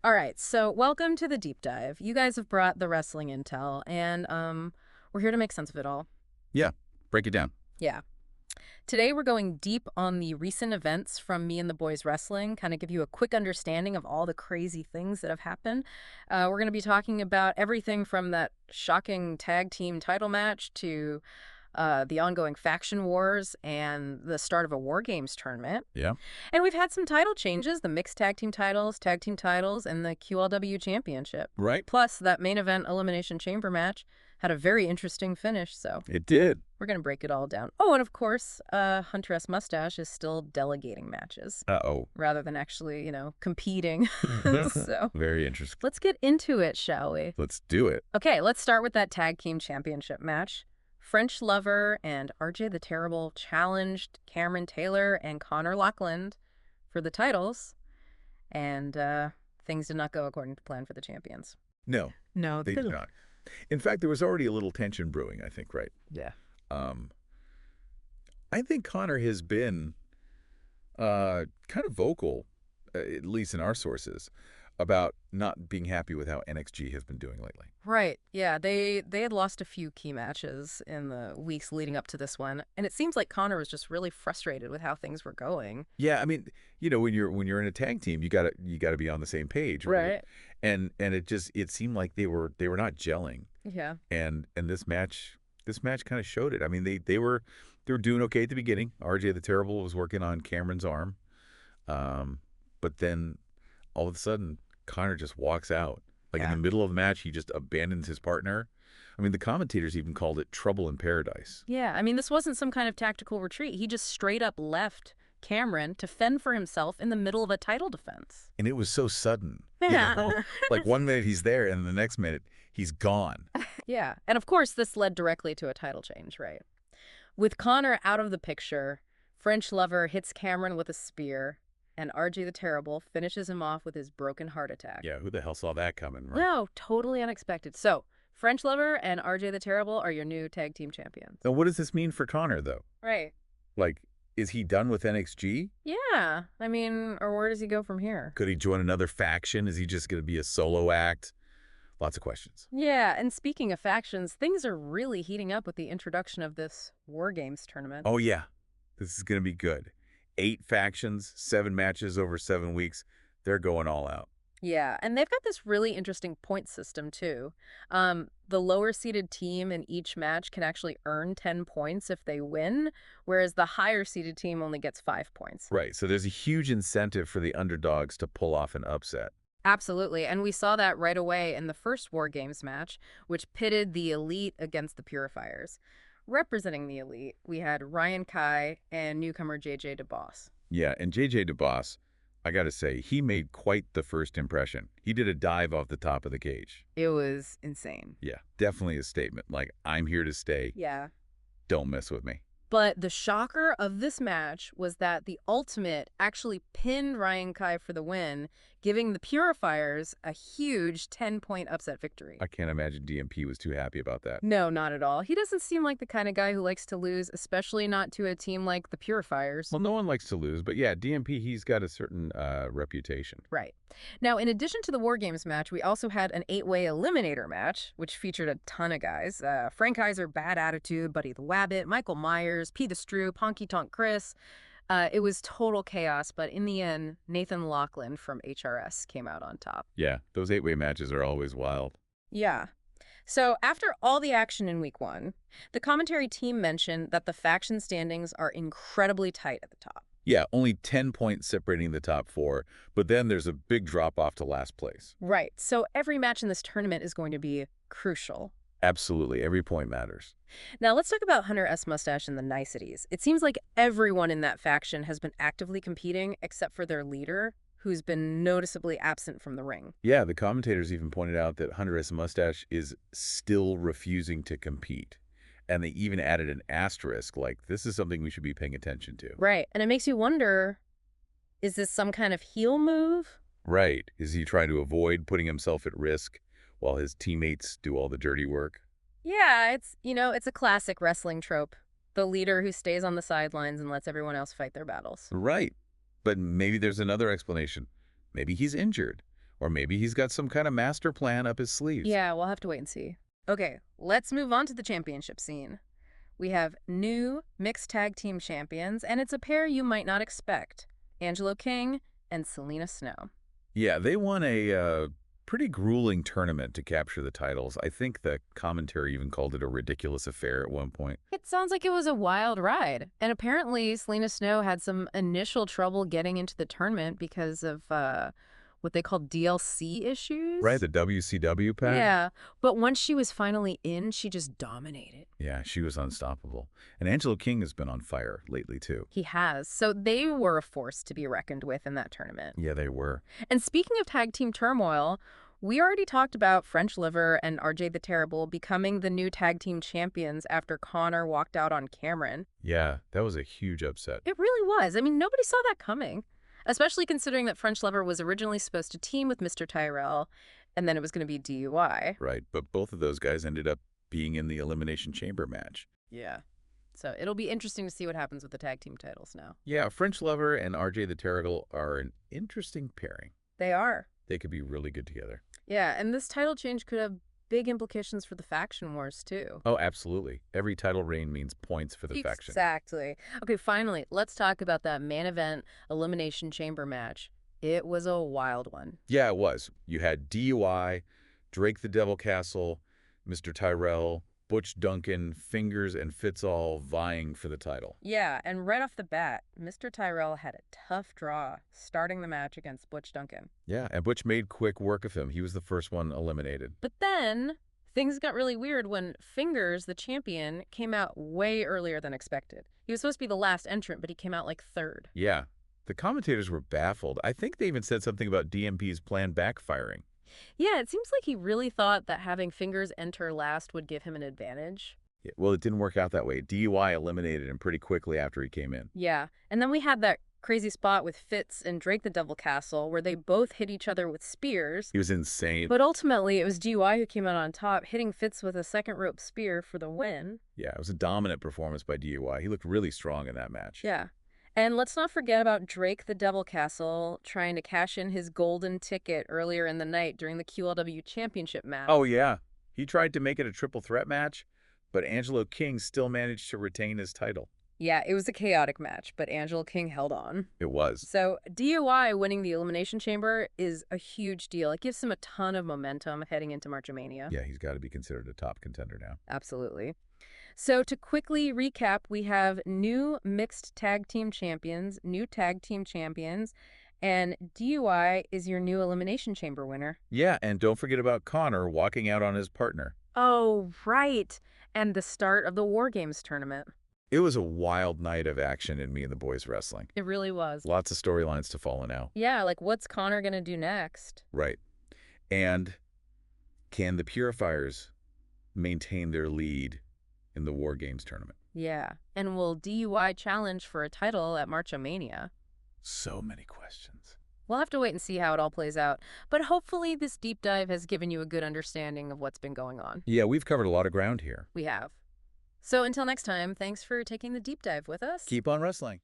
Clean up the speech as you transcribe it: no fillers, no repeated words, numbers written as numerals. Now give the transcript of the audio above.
All right, so welcome to the deep dive. You guys have brought the wrestling intel, and we're here to make sense of it all. Yeah, break it down. Yeah. Today we're going deep on the recent events from Me and the Boys Wrestling, kind of give you a quick understanding of all the crazy things that have happened. We're going to be talking about everything from that shocking tag team title match to the ongoing faction wars and the start of a War Games tournament. Yeah. And we've had some title changes, the mixed tag team titles, and the QLW championship. Right? Plus, that main event Elimination Chamber match had a very interesting finish, so It did. we're going to break it all down. Oh, and of course, Hunter S. Mustache is still delegating matches Uh-oh. rather than actually, competing. So Very interesting. let's get into it, shall we? Let's do it. Okay, let's start with that tag team championship match. French Lover and RJ the Terrible challenged Cameron Taylor and Connor Lockland for the titles, and things did not go according to plan for the champions. No, No, they did not. In fact, there was already a little tension brewing, I think, right? Yeah. Um, I think Connor has been kind of vocal, at least in our sources, about not being happy with how NXG has been doing lately. Right. Yeah, they had lost a few key matches in the weeks leading up to this one, and it seems like Connor was just really frustrated with how things were going. Yeah, I mean, when you're in a tag team, you gotta be on the same page, right? Right. And it seemed like they were not gelling. Yeah. And this match kind of showed it. I mean, they were doing okay at the beginning. RJ the Terrible was working on Cameron's arm, but then all of a sudden Connor just walks out. Like in the middle of the match, he just abandons his partner. I mean, the commentators even called it trouble in paradise. Yeah, I mean, this wasn't some kind of tactical retreat. He just straight up left Cameron to fend for himself in the middle of a title defense. And it was so sudden. you Yeah. know? Like 1 minute he's there, and the next minute he's gone. Yeah, and of course, this led directly to a title change, right? With Connor out of the picture, French Lover hits Cameron with a spear, and RJ the Terrible finishes him off with his broken heart attack. Yeah, who the hell saw that coming, right? No, totally unexpected. So, French Lover and RJ the Terrible are your new tag team champions. Now, what does this mean for Connor, though? Right. Like, is he done with NXG? Yeah, I mean, or where does he go from here? Could he join another faction? Is he just going to be a solo act? Lots of questions. Yeah, and speaking of factions, things are really heating up with the introduction of this War Games tournament. Oh, yeah. This is going to be good. 8 factions, 7 matches over 7 weeks. They're going all out. Yeah, and they've got this really interesting point system, too. The lower-seeded team in each match can actually earn 10 points if they win, whereas the higher-seeded team only gets 5 points. Right, so there's a huge incentive for the underdogs to pull off an upset. Absolutely, and we saw that right away in the first War Games match, which pitted the Elite against the Purifiers. Representing the Elite, we had Ryan Kai and newcomer JJ DeBoss. Yeah, and JJ DeBoss, I got to say, he made quite the first impression. He did a dive off the top of the cage. It was insane. Yeah, definitely a statement. Like, I'm here to stay. Yeah. Don't mess with me. But the shocker of this match was that the Ultimate actually pinned Ryan Kai for the win, giving the Purifiers a huge 10-point upset victory. I can't imagine DMP was too happy about that. No, not at all. He doesn't seem like the kind of guy who likes to lose, especially not to a team like the Purifiers. Well, no one likes to lose, but yeah, DMP, he's got a certain reputation. Right. Now, in addition to the War Games match, we also had an 8-way eliminator match, which featured a ton of guys. Frank Kaiser, Bad Attitude, Buddy the Wabbit, Michael Myers, P. the Stroop, Honky Tonk Chris. It was total chaos, but in the end, Nathan Laughlin from HRS came out on top. Yeah, those 8-way matches are always wild. Yeah. So after all the action in week 1, the commentary team mentioned that the faction standings are incredibly tight at the top. Yeah, only 10 points separating the top 4, but then there's a big drop-off to last place. Right. So every match in this tournament is going to be crucial. Absolutely, every point matters. Now let's talk about Hunter S. Mustache and the niceties. It seems like everyone in that faction has been actively competing except for their leader, who's been noticeably absent from the ring. Yeah, the commentators even pointed out that Hunter S. Mustache is still refusing to compete. And they even added an asterisk, like, this is something we should be paying attention to. Right. And it makes you wonder, is this some kind of heel move? Right. Is he trying to avoid putting himself at risk while his teammates do all the dirty work? Yeah, it's a classic wrestling trope. The leader who stays on the sidelines and lets everyone else fight their battles. Right. But maybe there's another explanation. Maybe he's injured. Or maybe he's got some kind of master plan up his sleeves. Yeah, we'll have to wait and see. Okay, let's move on to the championship scene. We have new mixed tag team champions, and it's a pair you might not expect. Angelo King and Selena Snow. Yeah, they won a pretty grueling tournament to capture the titles. I think the commentary even called it a ridiculous affair at one point. It sounds like it was a wild ride. And apparently, Selena Snow had some initial trouble getting into the tournament because of what they call DLC issues. Right, the WCW pack? Yeah, but once she was finally in, she just dominated. Yeah, she was unstoppable. And Angelo King has been on fire lately, too. He has. So they were a force to be reckoned with in that tournament. Yeah, they were. And speaking of tag team turmoil, we already talked about French Liver and RJ the Terrible becoming the new tag team champions after Connor walked out on Cameron. Yeah, that was a huge upset. It really was. I mean, nobody saw that coming, especially considering that French Lover was originally supposed to team with Mr. Tyrell, and then it was going to be DUI. Right, but both of those guys ended up being in the Elimination Chamber match. Yeah. So it'll be interesting to see what happens with the tag team titles now. Yeah, French Lover and RJ the Terrible are an interesting pairing. They are. They could be really good together. Yeah, and this title change could have big implications for the faction wars, too. Oh, absolutely. Every title reign means points for the faction. Exactly. Okay, finally, let's talk about that main event Elimination Chamber match. It was a wild one. Yeah, it was. You had DUI, Drake the Devil Castle, Mr. Tyrell, Butch Duncan, Fingers, and Fitzall vying for the title. Yeah, and right off the bat, Mr. Tyrell had a tough draw starting the match against Butch Duncan. Yeah, and Butch made quick work of him. He was the first one eliminated. But then things got really weird when Fingers, the champion, came out way earlier than expected. He was supposed to be the last entrant, but he came out like third. Yeah, the commentators were baffled. I think they even said something about DMP's plan backfiring. Yeah, it seems like he really thought that having Fingers enter last would give him an advantage. Yeah, well, it didn't work out that way. DUI eliminated him pretty quickly after he came in. Yeah, and then we had that crazy spot with Fitz and Drake the Devil Castle where they both hit each other with spears. He was insane. But ultimately, it was DUI who came out on top, hitting Fitz with a second rope spear for the win. Yeah, it was a dominant performance by DUI. He looked really strong in that match. Yeah. And let's not forget about Drake the Devil Castle trying to cash in his golden ticket earlier in the night during the QLW Championship match. Oh, yeah. He tried to make it a triple threat match, but Angelo King still managed to retain his title. Yeah, it was a chaotic match, but Angelo King held on. It was. So DUI winning the Elimination Chamber is a huge deal. It gives him a ton of momentum heading into Marchomania. Yeah, he's got to be considered a top contender now. Absolutely. So to quickly recap, we have new mixed tag team champions, new tag team champions, and DUI is your new Elimination Chamber winner. Yeah, and don't forget about Connor walking out on his partner. Oh, right. And the start of the War Games tournament. It was a wild night of action in Me and the Boys Wrestling. It really was. Lots of storylines to follow now. Yeah, like what's Connor going to do next? Right. And can the Purifiers maintain their lead in the War Games tournament? Yeah. And will DUI challenge for a title at Marchomania? So many questions. We'll have to wait and see how it all plays out. But hopefully this deep dive has given you a good understanding of what's been going on. Yeah, we've covered a lot of ground here. We have. So until next time, thanks for taking the deep dive with us. Keep on wrestling.